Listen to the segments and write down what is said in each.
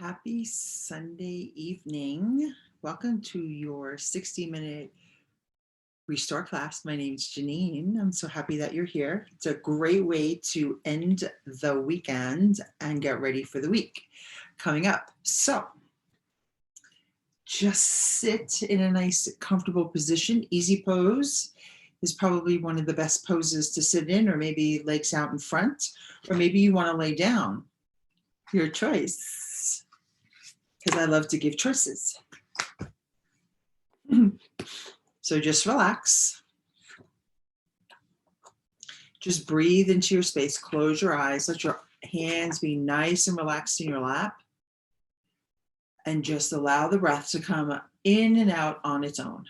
Happy Sunday evening. Welcome to your 60-minute restore class. My name is Janine. I'm so happy that you're here. It's a great way to end the weekend and get ready for the week coming up. So just sit in a nice, comfortable position. Easy pose is probably one of the best poses to sit in, or maybe legs out in front, or maybe you want to lay down. Your choice, because I love to give choices. So just relax. Just breathe into your space. Close your eyes. Let your hands be nice and relaxed in your lap. And just allow the breath to come in and out on its own.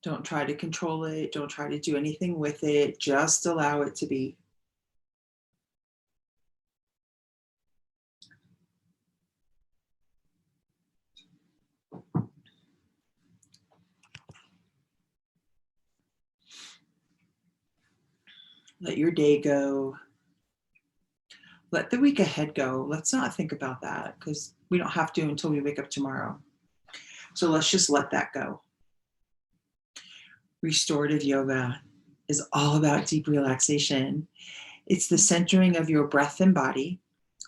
Don't try to control it. Don't try to do anything with it. Just allow it to be. Let your day go. Let the week ahead go. Let's not think about that because we don't have to until we wake up tomorrow. So let's just let that go. Restorative yoga is all about deep relaxation. It's the centering of your breath and body,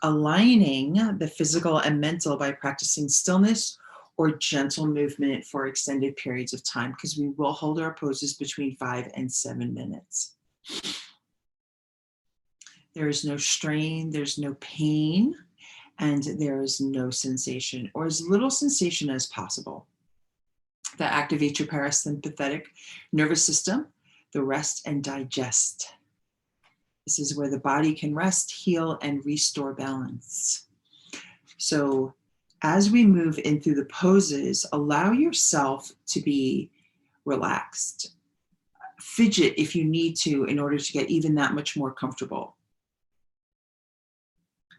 aligning the physical and mental by practicing stillness or gentle movement for extended periods of time, because we will hold our poses between 5 and 7 minutes. There is no strain, there's no pain, and there is no sensation, or as little sensation as possible. That activates your parasympathetic nervous system, the rest and digest. This is where the body can rest, heal, and restore balance. So as we move in through the poses, allow yourself to be relaxed. Fidget if you need to in order to get even that much more comfortable.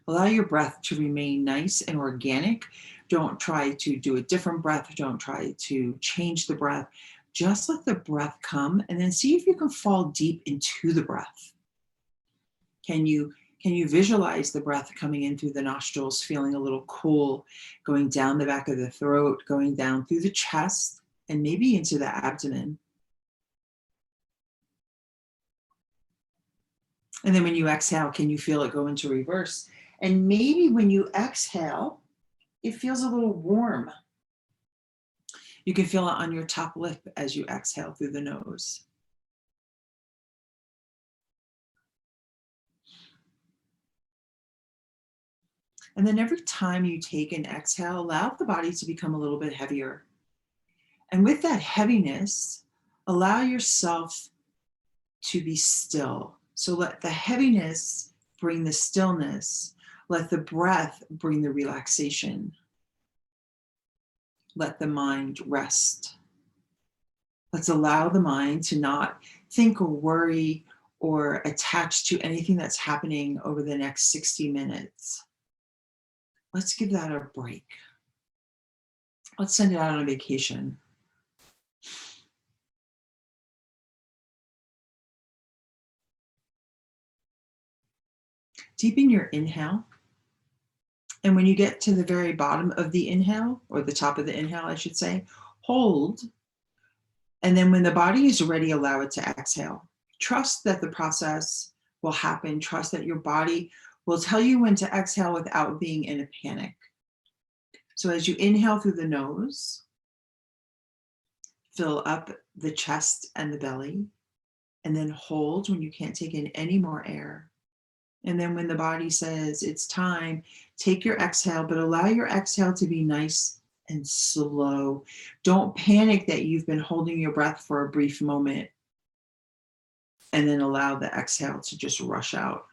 Allow your breath to remain nice and organic. Don't try to do a different breath. Don't try to change the breath. Just let the breath come and then see if you can fall deep into the breath. Can you visualize the breath coming in through the nostrils, feeling a little cool, going down the back of the throat, going down through the chest, and maybe into the abdomen? And then when you exhale, can you feel it go into reverse? And maybe when you exhale, it feels a little warm. You can feel it on your top lip as you exhale through the nose. And then every time you take an exhale, allow the body to become a little bit heavier. And with that heaviness, allow yourself to be still. So let the heaviness bring the stillness. Let the breath bring the relaxation. Let the mind rest. Let's allow the mind to not think or worry or attach to anything that's happening over the next 60 minutes. Let's give that a break. Let's send it out on a vacation. Deepen your inhale. And when you get to the very bottom of the inhale, or the top of the inhale, I should say, hold. And then when the body is ready, allow it to exhale. Trust that the process will happen. Trust that your body will tell you when to exhale without being in a panic. So as you inhale through the nose, fill up the chest and the belly, and then hold when you can't take in any more air. And then when the body says it's time, take your exhale, but allow your exhale to be nice and slow. Don't panic that you've been holding your breath for a brief moment, and then allow the exhale to just rush out.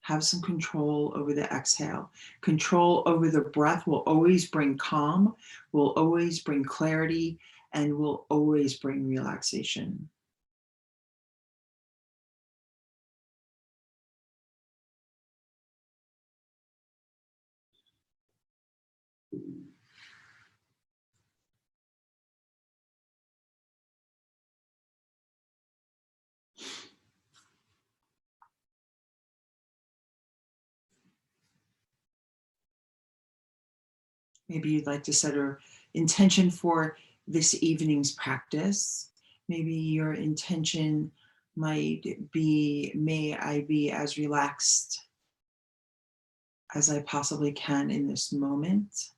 Have some control over the exhale. Control over the breath will always bring calm, will always bring clarity, and will always bring relaxation. Maybe you'd like to set an intention for this evening's practice. Maybe your intention might be, may I be as relaxed as I possibly can in this moment.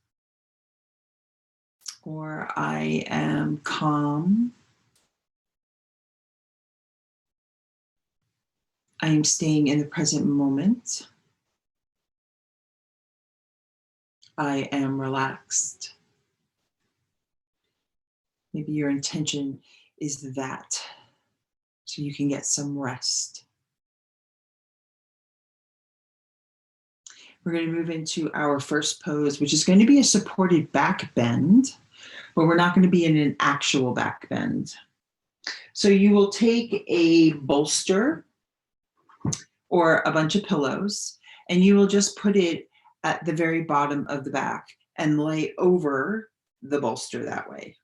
Or I am calm. I am staying in the present moment. I am relaxed. Maybe your intention is that, so you can get some rest. We're going to move into our first pose, which is going to be a supported back bend, but we're not going to be in an actual back bend. So you will take a bolster or a bunch of pillows, and you will just put it at the very bottom of the back and lay over the bolster that way.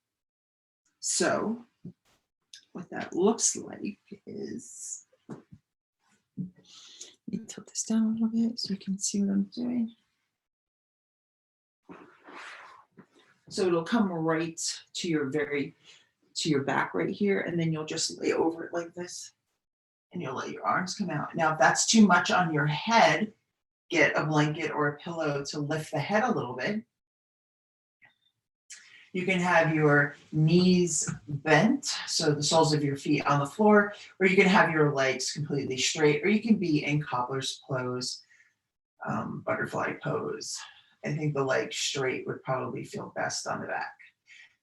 So what that looks like is, let me tilt this down a little bit so you can see what I'm doing. So it'll come right to your back right here, and then you'll just lay over it like this, and you'll let your arms come out. Now, if that's too much on your head, get a blanket or a pillow to lift the head a little bit. You can have your knees bent, so the soles of your feet on the floor, or you can have your legs completely straight, or you can be in cobbler's pose, butterfly pose. I think the legs straight would probably feel best on the back.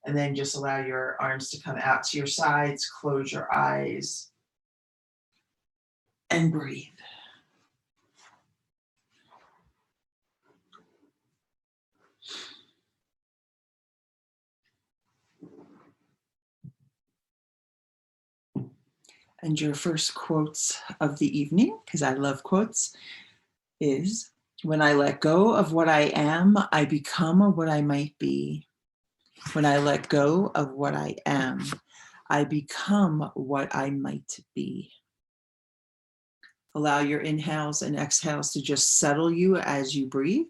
And then just allow your arms to come out to your sides, close your eyes, and breathe. And your first quotes of the evening, because I love quotes, is, when I let go of what I am, I become what I might be. When I let go of what I am, I become what I might be. Allow your inhales and exhales to just settle you as you breathe.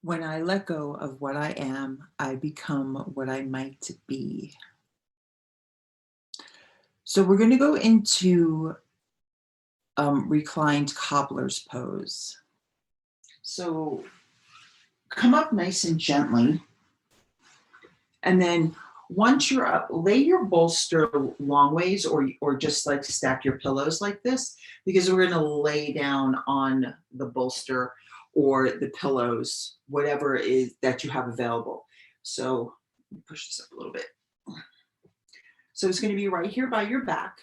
When I let go of what I am, I become what I might be. So we're going to go into reclined cobbler's pose. So come up nice and gently. And then once you're up, lay your bolster long ways or just like stack your pillows like this because we're going to lay down on the bolster or the pillows, whatever it is that you have available. So let me push this up a little bit. So it's going to be right here by your back,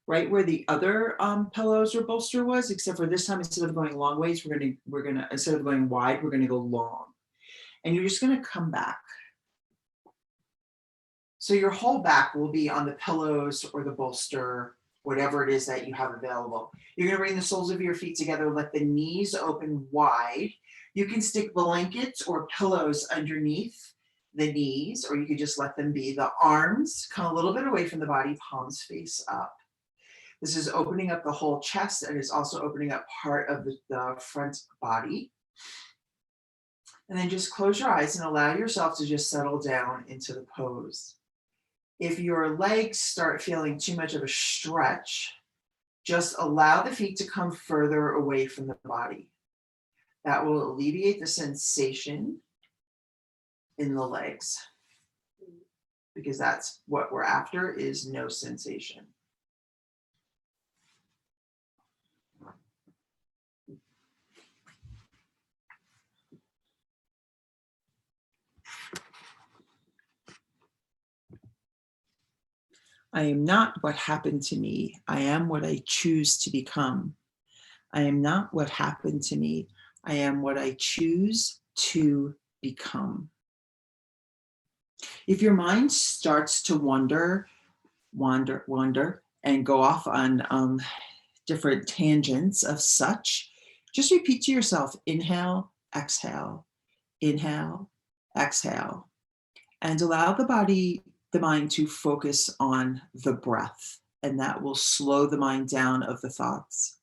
right where the other pillows or bolster was, except for this time instead of going long ways, we're gonna instead of going wide, we're gonna go long, and you're just gonna come back. So your whole back will be on the pillows or the bolster, whatever it is that you have available. You're going to bring the soles of your feet together, let the knees open wide. You can stick blankets or pillows underneath the knees, or you could just let them be. The arms come a little bit away from the body, palms face up. This is opening up the whole chest and is also opening up part of the front body. And then just close your eyes and allow yourself to just settle down into the pose. If your legs start feeling too much of a stretch, just allow the feet to come further away from the body. That will alleviate the sensation in the legs because that's what we're after is no sensation. I am not what happened to me. I am what I choose to become. I am not what happened to me. I am what I choose to become. If your mind starts to wander, and go off on different tangents of such, just repeat to yourself, inhale, exhale, and allow the mind to focus on the breath, and that will slow the mind down of the thoughts.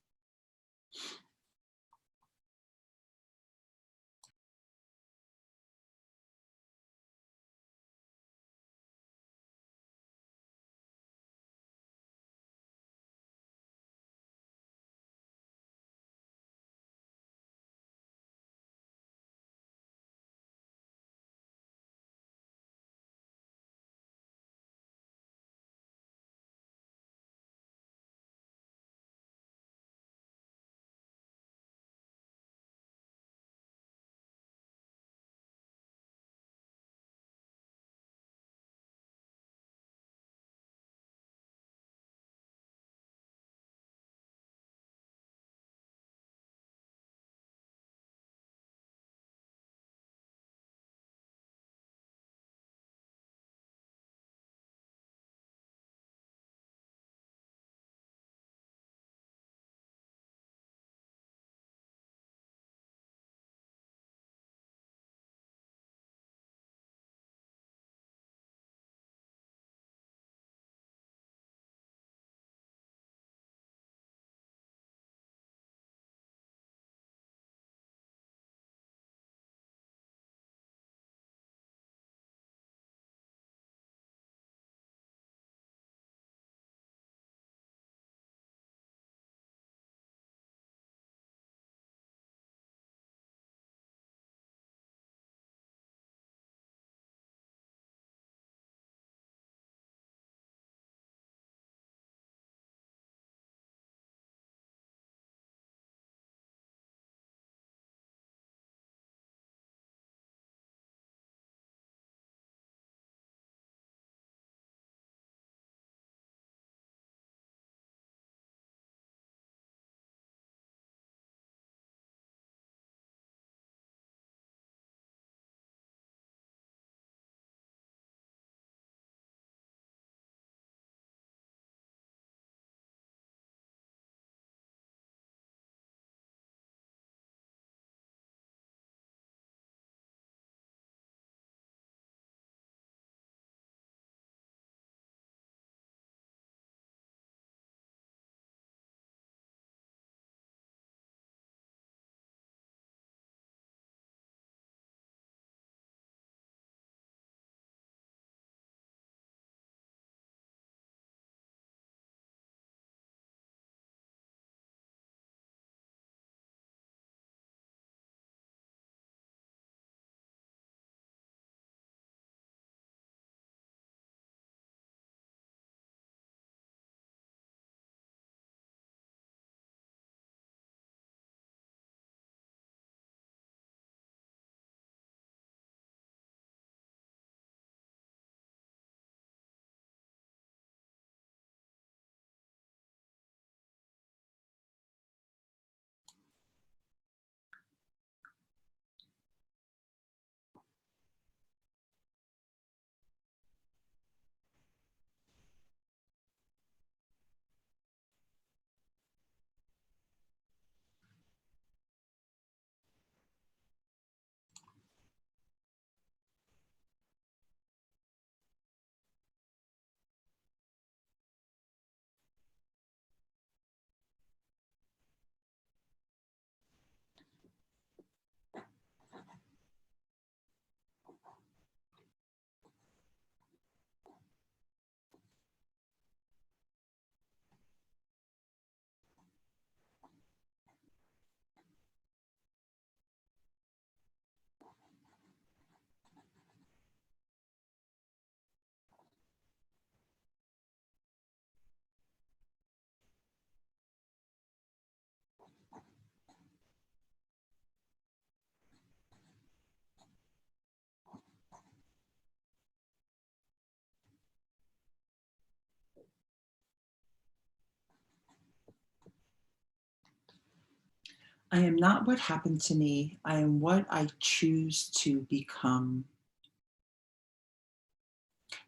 I am not what happened to me. I am what I choose to become.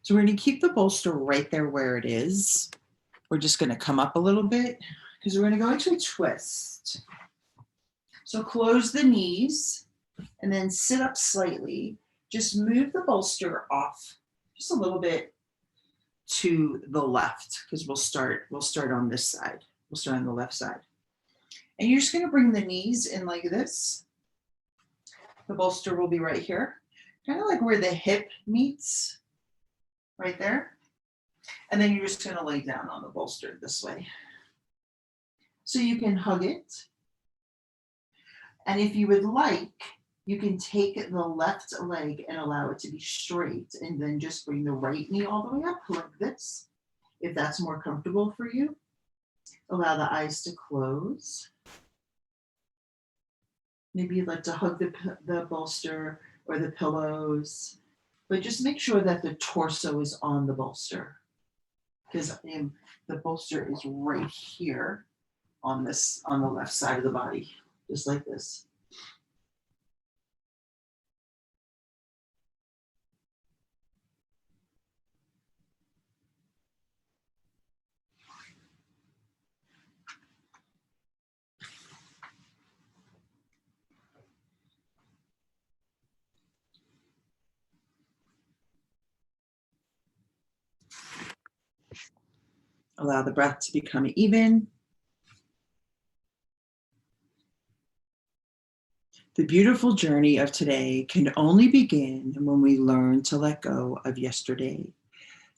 So we're going to keep the bolster right there where it is. We're just going to come up a little bit because we're going to go into a twist. So close the knees and then sit up slightly. Just move the bolster off just a little bit to the left because we'll start on this side. We'll start on the left side. And you're just going to bring the knees in like this. The bolster will be right here, kind of like where the hip meets, right there. And then you're just going to lay down on the bolster this way. So you can hug it. And if you would like, you can take the left leg and allow it to be straight and then just bring the right knee all the way up like this, if that's more comfortable for you. Allow the eyes to close. Maybe you'd like to hug the bolster or the pillows, but just make sure that the torso is on the bolster because the bolster is right here on the left side of the body, just like this. Allow the breath to become even. The beautiful journey of today can only begin when we learn to let go of yesterday.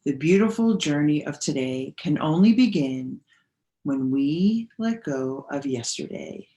The beautiful journey of today can only begin when we let go of yesterday.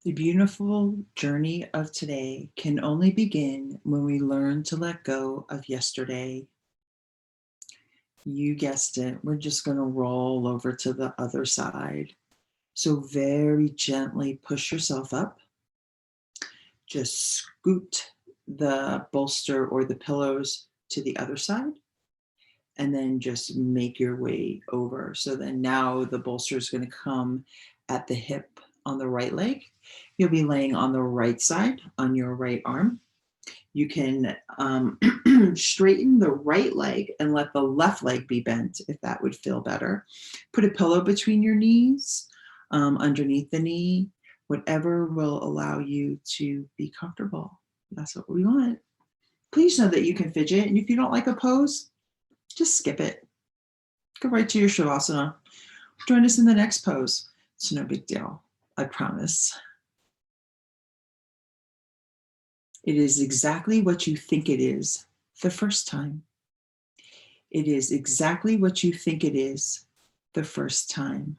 The beautiful journey of today can only begin when we learn to let go of yesterday. You guessed it. We're just going to roll over to the other side. So, very gently push yourself up. Just scoot the bolster or the pillows to the other side, and then just make your way over. So then now the bolster is going to come at the hip on the right leg. You'll be laying on the right side on your right arm. You can straighten the right leg and let the left leg be bent if that would feel better. Put a pillow between your knees, underneath the knee, whatever will allow you to be comfortable. That's what we want. Please know that you can fidget, and if you don't like a pose, just skip it. Go right to your Shavasana. Join us in the next pose. It's no big deal, I promise. It is exactly what you think it is the first time. It is exactly what you think it is the first time.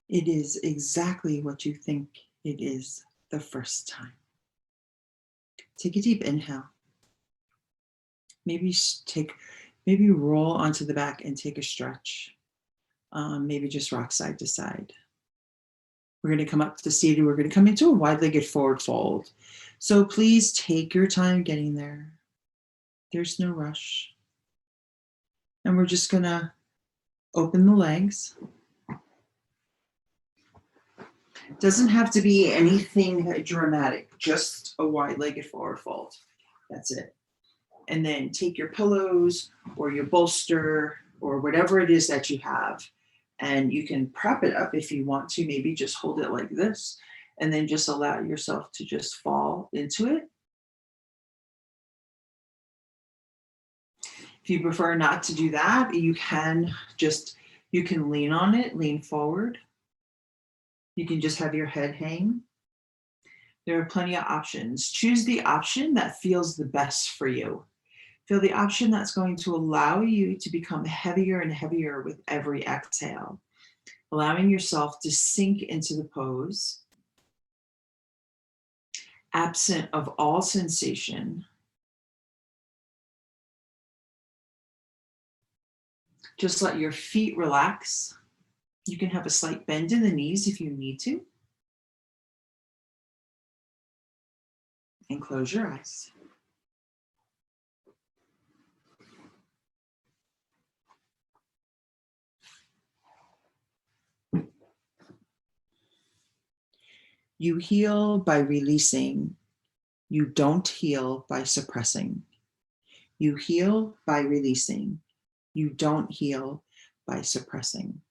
It is exactly what you think it is the first time. Take a deep inhale. Maybe maybe roll onto the back and take a stretch. Maybe just rock side to side. We're going to come up to seated. We're going to come into a wide-legged forward fold. So please take your time getting there. There's no rush. And we're just going to open the legs. Doesn't have to be anything dramatic, just a wide-legged forward fold. That's it. And then take your pillows or your bolster or whatever it is that you have, and you can prop it up if you want to. Maybe just hold it like this and then just allow yourself to just fall into it. If you prefer not to do that, you can lean on it, lean forward. You can just have your head hang. There are plenty of options. Choose the option that feels the best for you. Feel the option that's going to allow you to become heavier and heavier with every exhale, allowing yourself to sink into the pose, absent of all sensation. Just let your feet relax. You can have a slight bend in the knees if you need to. And close your eyes. You heal by releasing. You don't heal by suppressing. You heal by releasing. You don't heal by suppressing.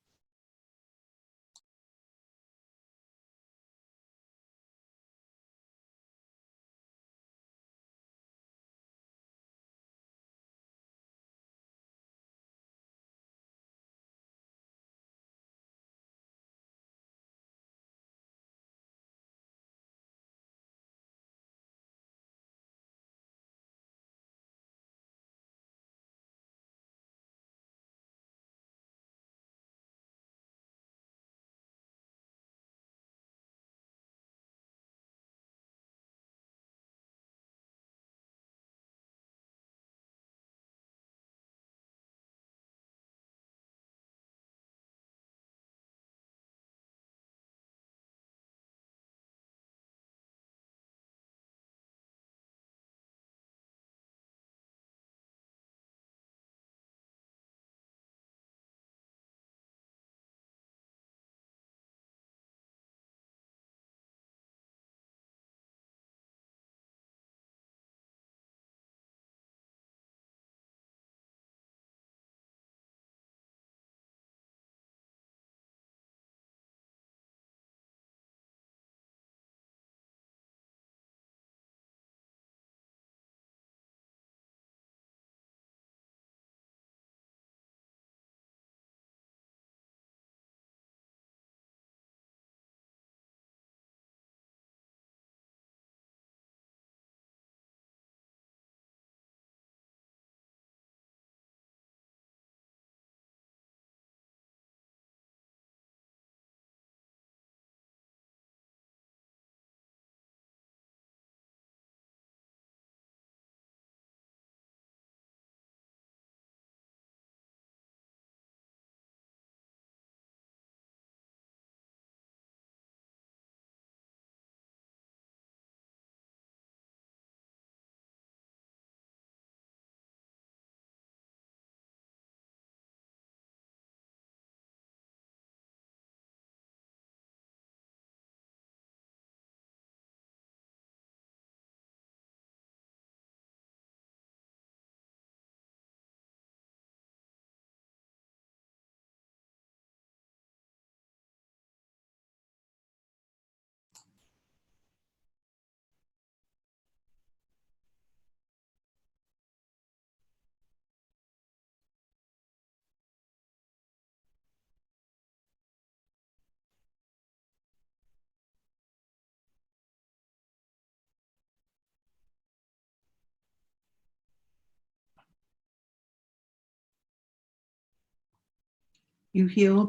You heal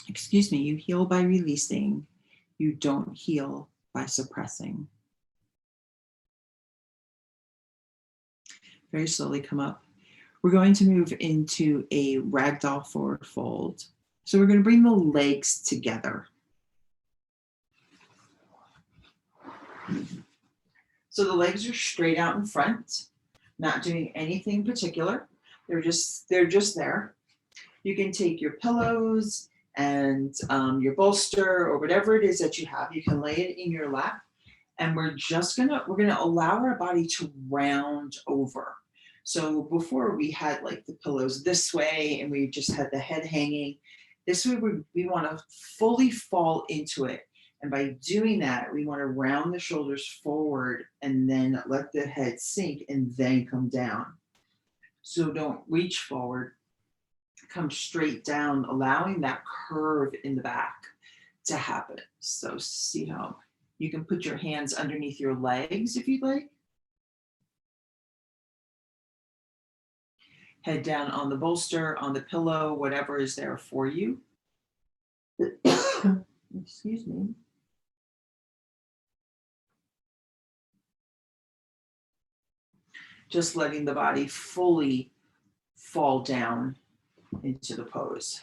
Excuse me, you heal by releasing. You don't heal by suppressing. Very slowly come up. We're going to move into a ragdoll forward fold. So we're going to bring the legs together. So the legs are straight out in front, not doing anything particular. They're just there. You can take your pillows and your bolster or whatever it is that you have. You can lay it in your lap, and we're gonna allow our body to round over. So before we had like the pillows this way, and we just had the head hanging. This way, we want to fully fall into it. And by doing that, we want to round the shoulders forward and then let the head sink and then come down. So don't reach forward, come straight down, allowing that curve in the back to happen. So see how you can put your hands underneath your legs if you'd like. Head down on the bolster, on the pillow, whatever is there for you. Excuse me. Just letting the body fully fall down into the pose.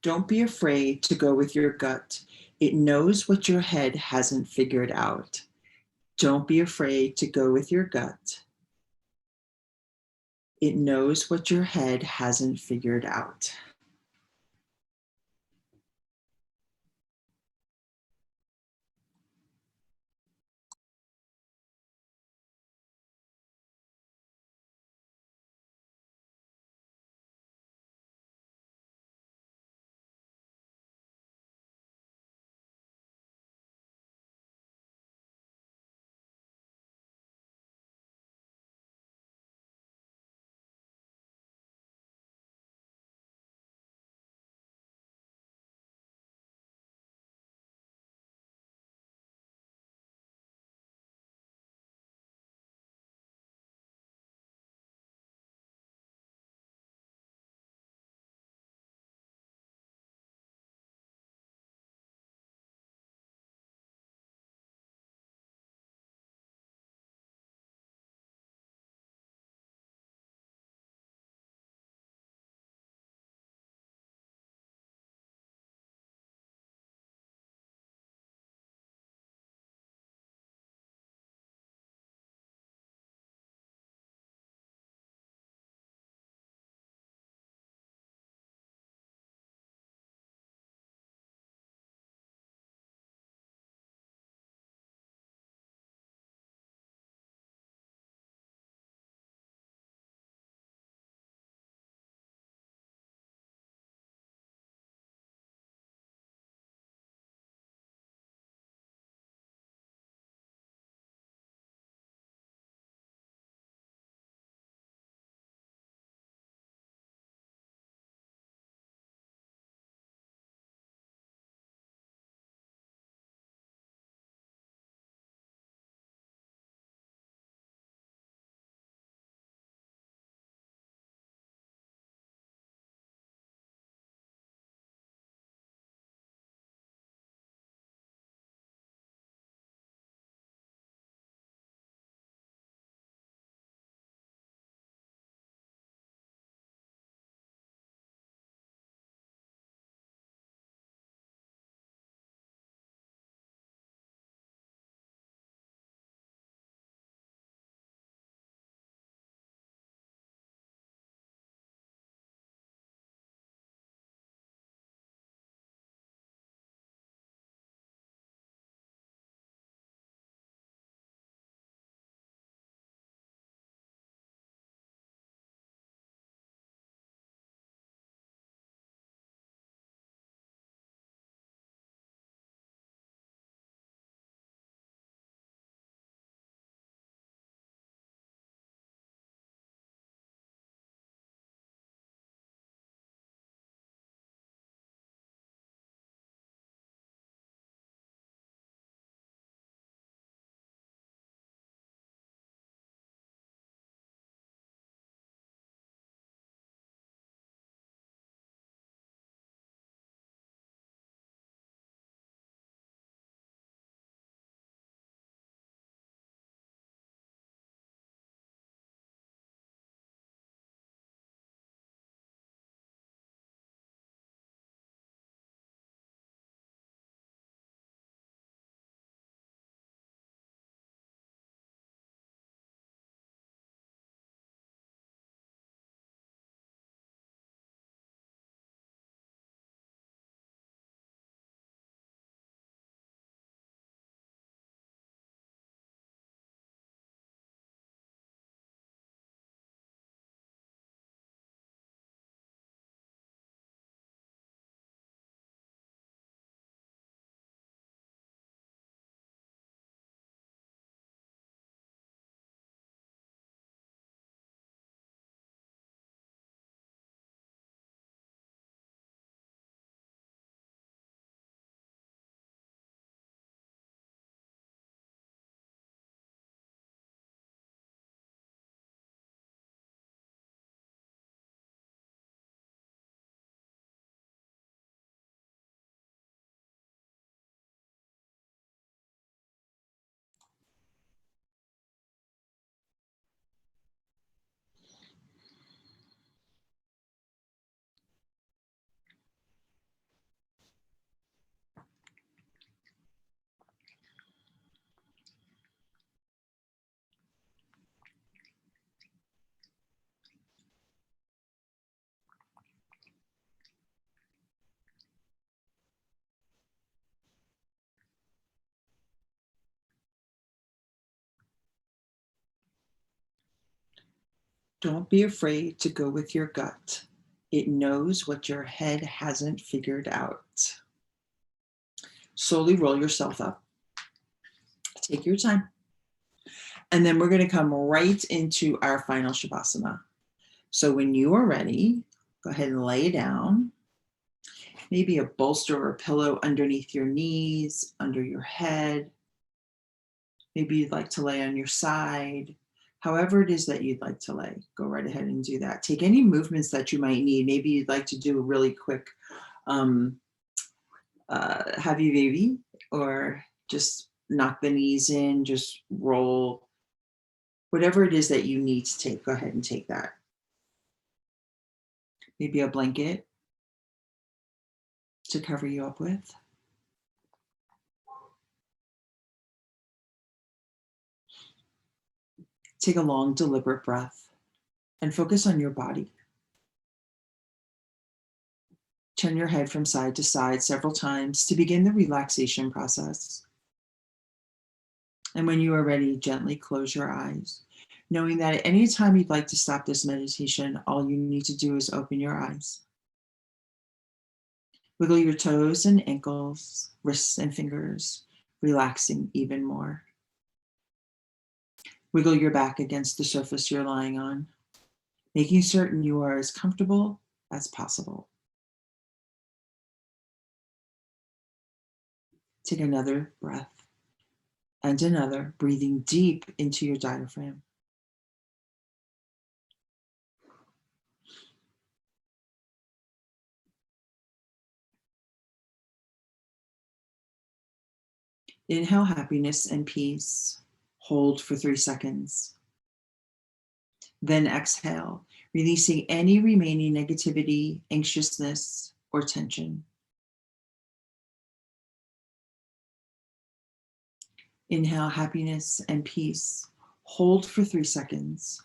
Don't be afraid to go with your gut. It knows what your head hasn't figured out. Don't be afraid to go with your gut. It knows what your head hasn't figured out. Don't be afraid to go with your gut. It knows what your head hasn't figured out. Slowly roll yourself up. Take your time. And then we're going to come right into our final Shavasana. So when you are ready, go ahead and lay down. Maybe a bolster or a pillow underneath your knees, under your head. Maybe you'd like to lay on your side. However it is that you'd like to lay, go right ahead and do that. Take any movements that you might need. Maybe you'd like to do a really quick Happy Baby, or just knock the knees in, just roll. Whatever it is that you need to take, go ahead and take that. Maybe a blanket to cover you up with. Take a long, deliberate breath and focus on your body. Turn your head from side to side several times to begin the relaxation process. And when you are ready, gently close your eyes, knowing that at any time you'd like to stop this meditation, all you need to do is open your eyes. Wiggle your toes and ankles, wrists and fingers, relaxing even more. Wiggle your back against the surface you're lying on, making certain you are as comfortable as possible. Take another breath and another, breathing deep into your diaphragm. Inhale happiness and peace. Hold for 3 seconds. Then exhale, releasing any remaining negativity, anxiousness, or tension. Inhale happiness and peace. Hold for 3 seconds.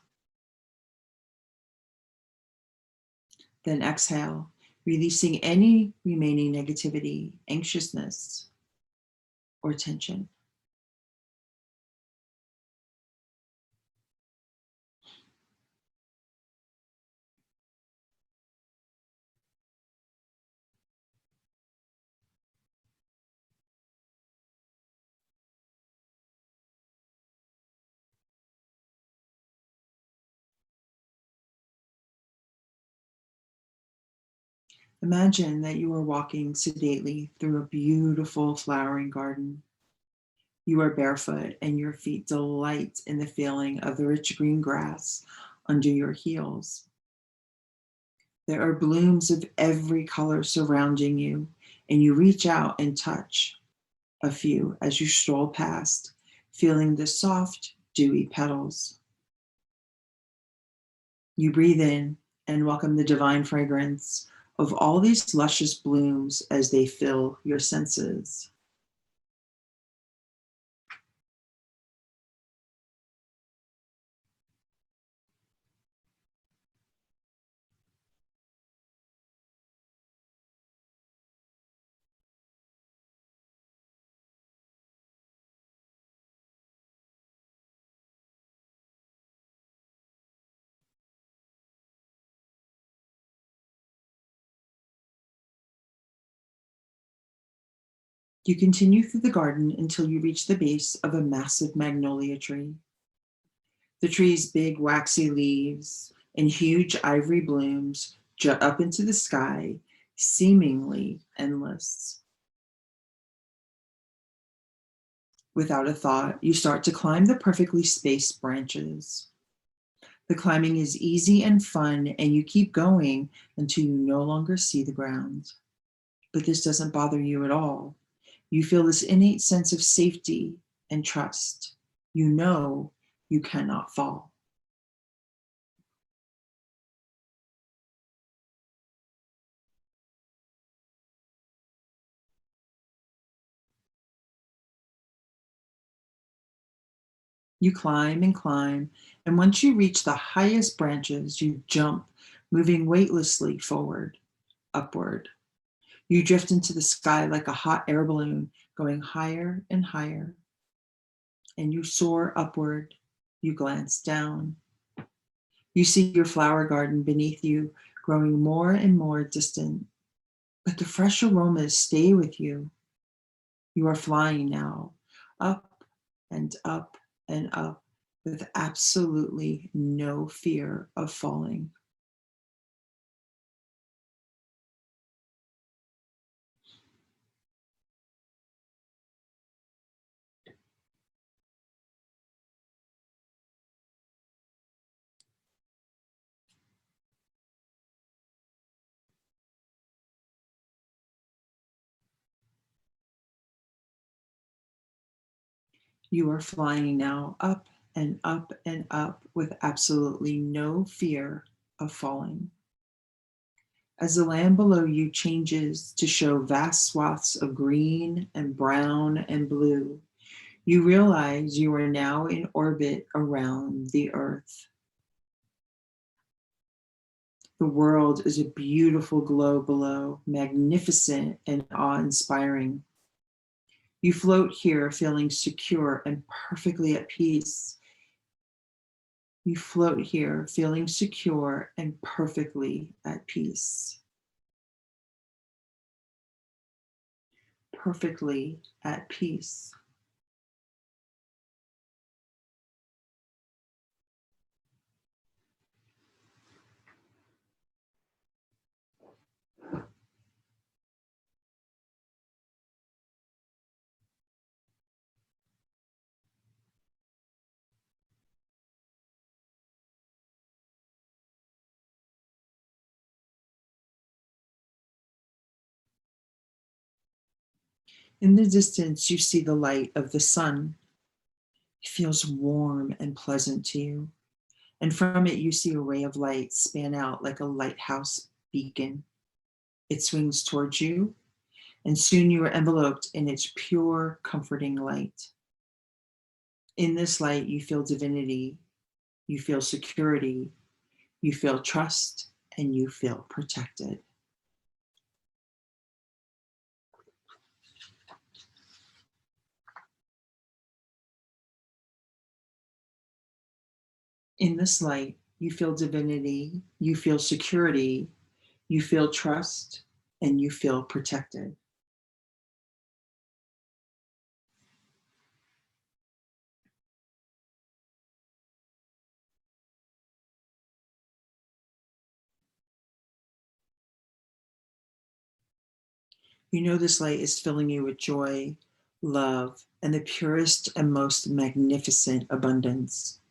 Then exhale, releasing any remaining negativity, anxiousness, or tension. Imagine that you are walking sedately through a beautiful flowering garden. You are barefoot and your feet delight in the feeling of the rich green grass under your heels. There are blooms of every color surrounding you, and you reach out and touch a few as you stroll past, feeling the soft, dewy petals. You breathe in and welcome the divine fragrance of all these luscious blooms as they fill your senses. You continue through the garden until you reach the base of a massive magnolia tree. The tree's big waxy leaves and huge ivory blooms jut up into the sky, seemingly endless. Without a thought, you start to climb the perfectly spaced branches. The climbing is easy and fun, and you keep going until you no longer see the ground. But this doesn't bother you at all. You feel this innate sense of safety and trust. You know you cannot fall. You climb and climb, and once you reach the highest branches, you jump, moving weightlessly forward, upward. You drift into the sky like a hot air balloon, going higher and higher. And you soar upward. You glance down. You see your flower garden beneath you growing more and more distant, but the fresh aromas stay with you. You are flying now, up and up and up, with absolutely no fear of falling. You are flying now up and up with absolutely no fear of falling. As the land below you changes to show vast swaths of green and brown and blue, you realize you are now in orbit around the Earth. The world is a beautiful glow below, magnificent and awe-inspiring. You float here feeling secure and perfectly at peace. You float here feeling secure and perfectly at peace. Perfectly at peace. In the distance, you see the light of the sun. It feels warm and pleasant to you. And from it, you see a ray of light span out like a lighthouse beacon. It swings towards you, and soon you are enveloped in its pure, comforting light. In this light, you feel divinity, you feel security, you feel trust, and you feel protected. In this light, you feel divinity, you feel security, you feel trust, and you feel protected. You know this light is filling you with joy, love, and the purest and most magnificent abundance.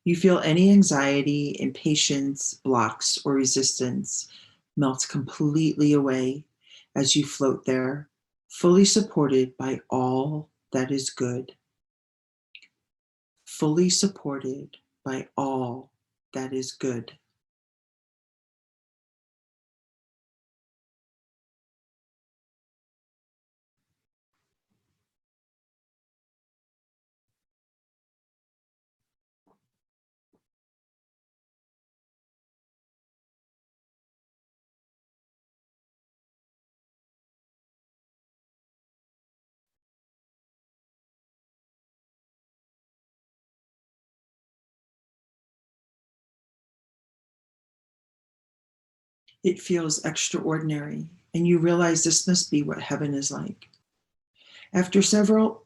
You feel any anxiety, impatience, blocks, or resistance melt completely away as you float there, fully supported by all that is good. Fully supported by all that is good. It feels extraordinary, and you realize this must be what heaven is like. After several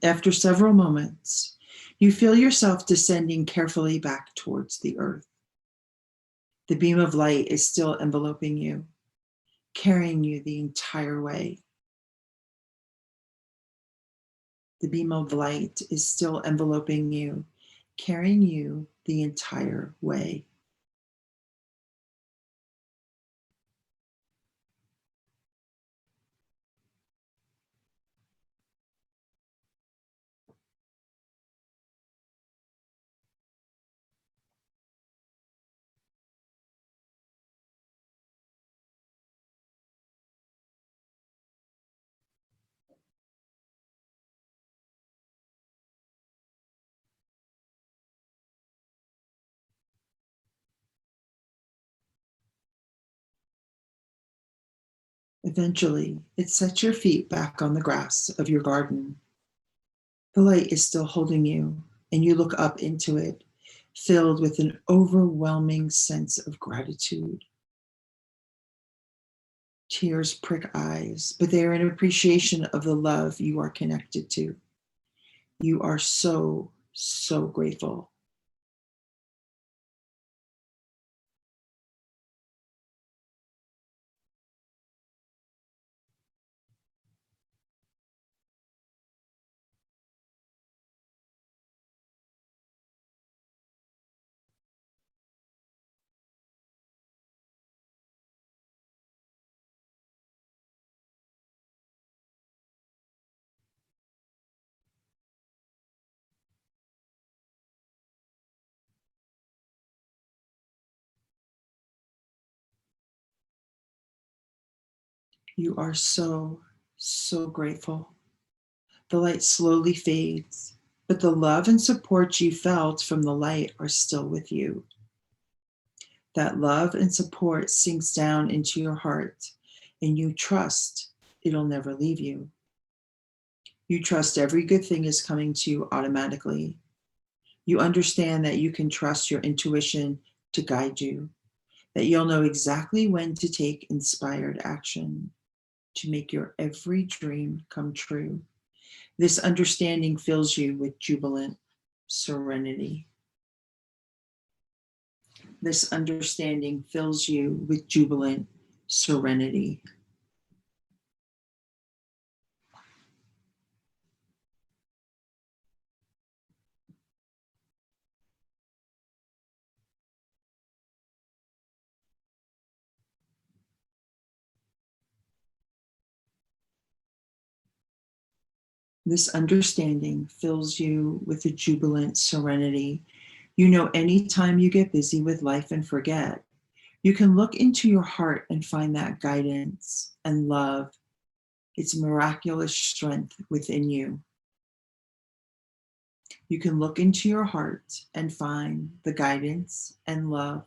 after several moments, you feel yourself descending carefully back towards the earth. The beam of light is still enveloping you, carrying you the entire way. The beam of light is still enveloping you, carrying you the entire way. Eventually, it sets your feet back on the grass of your garden. The light is still holding you, and you look up into it, filled with an overwhelming sense of gratitude. Tears prick eyes, but they are an appreciation of the love you are connected to. You are so, so grateful. You are so, so grateful. The light slowly fades, but the love and support you felt from the light are still with you. That love and support sinks down into your heart, and you trust it'll never leave you. You trust every good thing is coming to you automatically. You understand that you can trust your intuition to guide you, that you'll know exactly when to take inspired action to make your every dream come true. This understanding fills you with jubilant serenity. This understanding fills you with jubilant serenity. This understanding fills you with a jubilant serenity. You know, anytime you get busy with life and forget, you can look into your heart and find that guidance and love, its miraculous strength within you. You can look into your heart and find the guidance and love,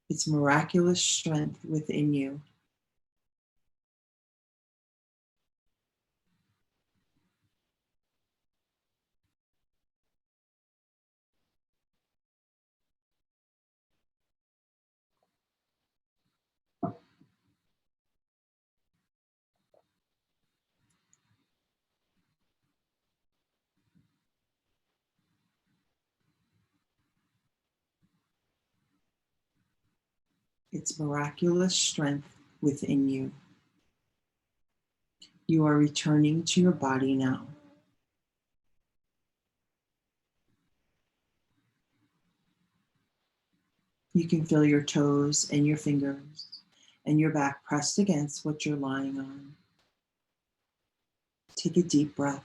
its miraculous strength within you. Its miraculous strength within you. You are returning to your body now. You can feel your toes and your fingers and your back pressed against what you're lying on. Take a deep breath.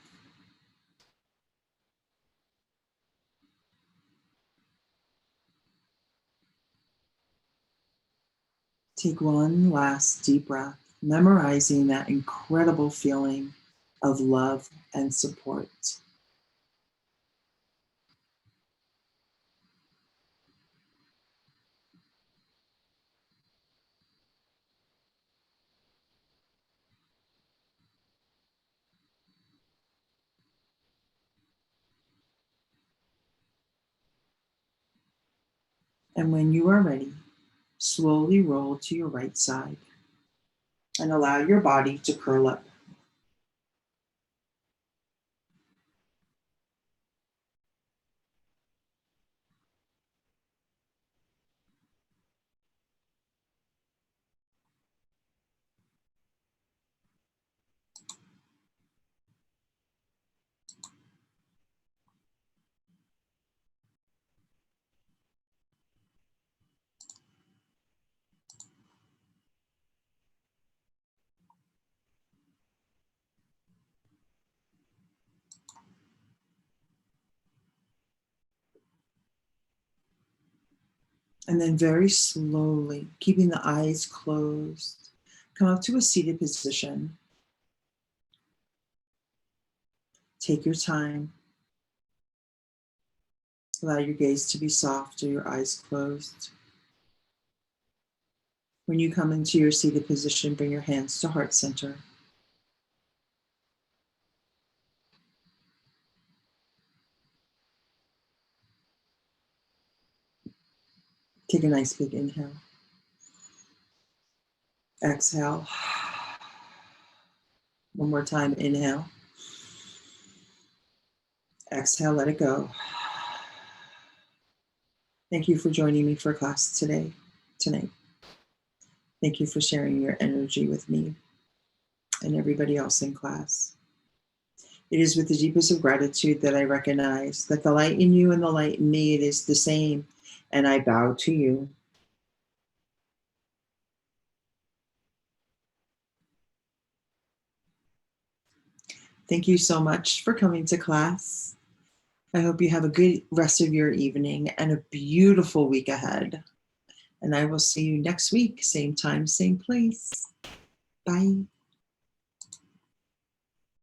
Take one last deep breath, memorizing that incredible feeling of love and support. And when you are ready, slowly roll to your right side and allow your body to curl up. And then very slowly, keeping the eyes closed, come up to a seated position. Take your time. Allow your gaze to be soft or your eyes closed. When you come into your seated position, bring your hands to heart center. Take a nice big inhale. Exhale. One more time, inhale. Exhale, let it go. Thank you for joining me for class tonight. Thank you for sharing your energy with me and everybody else in class. It is with the deepest of gratitude that I recognize that the light in you and the light in me, it is the same, and I bow to you. Thank you so much for coming to class. I hope you have a good rest of your evening and a beautiful week ahead. And I will see you next week, same time, same place. Bye.